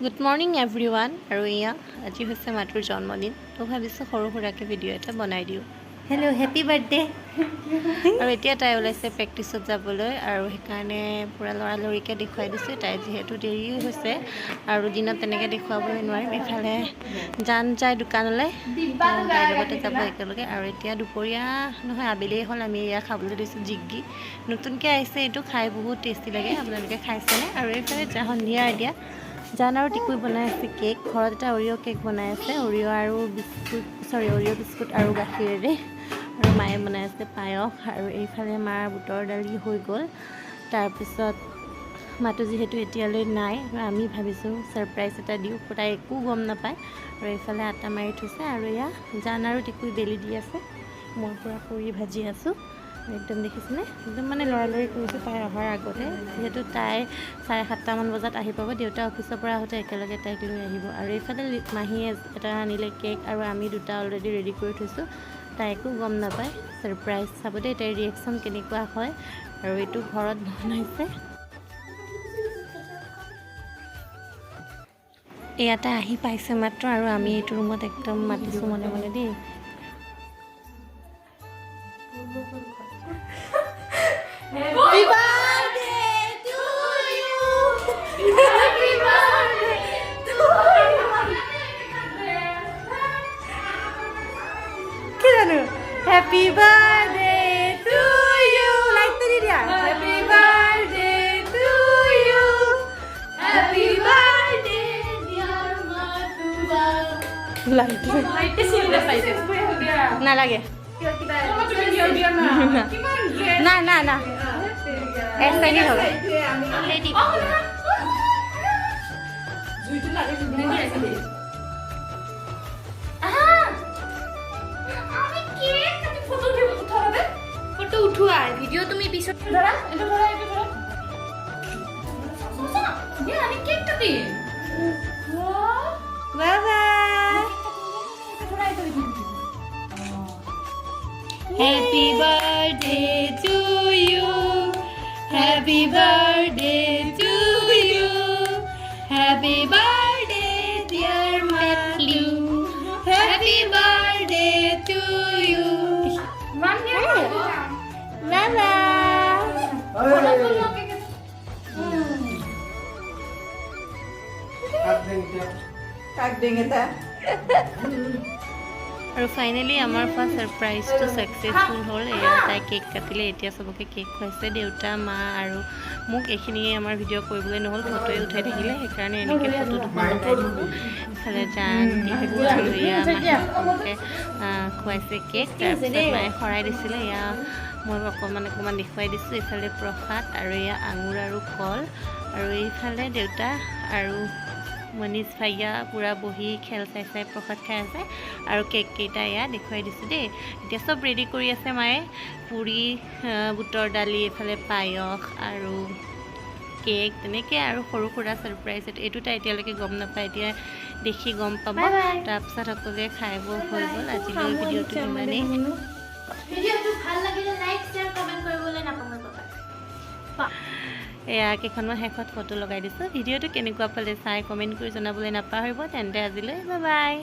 Good morning everyone আৰু এয়া আজি হৈছে মাতুৰ জন্মদিন তো ভাবিছোঁ সৰু সুৰাকৈ ভিডিঅ' এটা বনাই দিওঁ হেল্ল' হেপী বাৰ্থডে আৰু এতিয়া তাই ওলাইছে প্ৰেক্টিছত যাবলৈ আৰু সেইকাৰণে পূৰা লৰালৰিকৈ দেখুৱাই দিছোঁ তাই যিহেতু দেৰি হৈছে আৰু দিনত তেনেকৈ দেখুৱাবলৈ নোৱাৰিম এফালে জান যায় দোকানলৈ তাইৰ লগতে যাব একেলগে আৰু এতিয়া দুপৰীয়া নহয় আবেলিয়ে হ'ল আমি এয়া খাবলৈ দিছোঁ জিগি নতুনকৈ আহিছে এইটো খাই বহুত টেষ্টি লাগে আপোনালোকে খাইছেনে আৰু এইফালে সন্ধিয়া এতিয়া জান আৰু টিকুই বনাই আছে কেক ঘৰত এটা অৰিঅ' কেক বনাই আছে অৰিঅ' বিস্কুট আৰু গাখীৰেৰে আৰু মায়ে বনাই আছে পায়স আৰু এইফালে মাৰ বুটৰ দালি হৈ গ'ল তাৰপিছত মাতো যিহেতু এতিয়ালৈ নাই আমি ভাবিছোঁ ছাৰপ্ৰাইজ এটা দিওঁ তাই একো গম নাপায় আৰু এইফালে আটা মাৰি থৈছে আৰু এয়া জান আৰু টিকুই বেলি দি আছে মই পূৰা পুৰি ভাজি আছোঁ একদম দেখিছেনে একদম মানে লৰালৰি কৰিছোঁ তাই অহাৰ আগতে যিহেতু তাই 7:30মান বজাত আহি পাব দেউতা অফিচৰ পৰা আহোঁতে একেলগে তাইক লৈ আহিব আৰু এইফালে মাহীয়ে এটা আনিলে কেক আৰু আমি দুটা অলৰেডি ৰেডি কৰি থৈছোঁ তাই একো গম নাপায় ছাৰপ্ৰাইজ চাব দেই তাইৰ ৰিয়েকশ্যন কেনেকুৱা হয় আৰু এইটো ঘৰত বনাইছে ইয়াতে আহি পাইছে মাত্ৰ আৰু আমি এইটো ৰুমত একদম মাতিছোঁ মনে মনে দেই Happy birthday to you. Happy birthday to you. Kidanu. Happy birthday to you. Like the dia. Happy birthday to you. Happy birthday dear Matuba. Like is sila paise. Na lage. না না না এক সাইডে হবে রেডি জুইটো লাগে জুইটো আছে আমি কেক কাটি ফটো উঠাবে ফটো উঠোৱা ভিডিও তুমি পিছত ধৰা এটা ধৰা ये আমি কেক কাটি বাবা Happy birthday to you. Happy birthday to you. Happy birthday dear Matthew. Happy birthday to you. Mama. Kak dengen ta? আৰু ফাইনেলি আমাৰ ফাৰ্ষ্ট ছাৰপ্ৰাইজটো ছাকচেছফুল হ'ল এয়া তাই কেক কাটিলে এতিয়া চবকে কেক খুৱাইছে দেউতা মা আৰু মোক এইখিনিয়ে আমাৰ ভিডিঅ' কৰিবলৈ নহ'ল ফটোৱে উঠাই থাকিলে সেইকাৰণে এনেকৈ ফটো দুখন উঠাই দিছোঁ ইফালে জান মাকে খুৱাইছে কেক তাৰপিছত মায়ে শৰাই দিছিলে এয়া মই অকণমান দেখুৱাই দিছোঁ এইফালে প্ৰসাদ আৰু এয়া আঙুৰ আৰু কল আৰু এইফালে দেউতা আৰু মনীষ ভাইয়া পূৰা বহি খেল চাই প্ৰসাদ খাই আছে আৰু কেক কেইটা এয়া দেখুৱাই দিছোঁ দেই এতিয়া চব ৰেডি কৰি আছে মায়ে পুৰি বুটৰ দালি এইফালে পায়স আৰু কেক তেনেকৈ আৰু সৰু সুৰা ছাৰপ্ৰাইজ এইটো তাই এতিয়ালৈকে গম নাপায় এতিয়া দেখি গম পাব তাৰপিছত সকলোৱে খাই বৈ হৈ গ'ল আজিলৈ ভিডিঅ'টো ইমানেই ভিডিঅ'টো ভাল লাগিলে লাইক শ্বেয়াৰ কমেণ্ট কৰিবলৈ নাপাহৰিব এয়া কেইখনমান শেষত ফটো লগাই দিছোঁ ভিডিঅ'টো কেনেকুৱা পালে চাই কমেণ্ট কৰি জনাবলৈ নাপাহৰিব তেন্তে আজিলৈ বাই বাই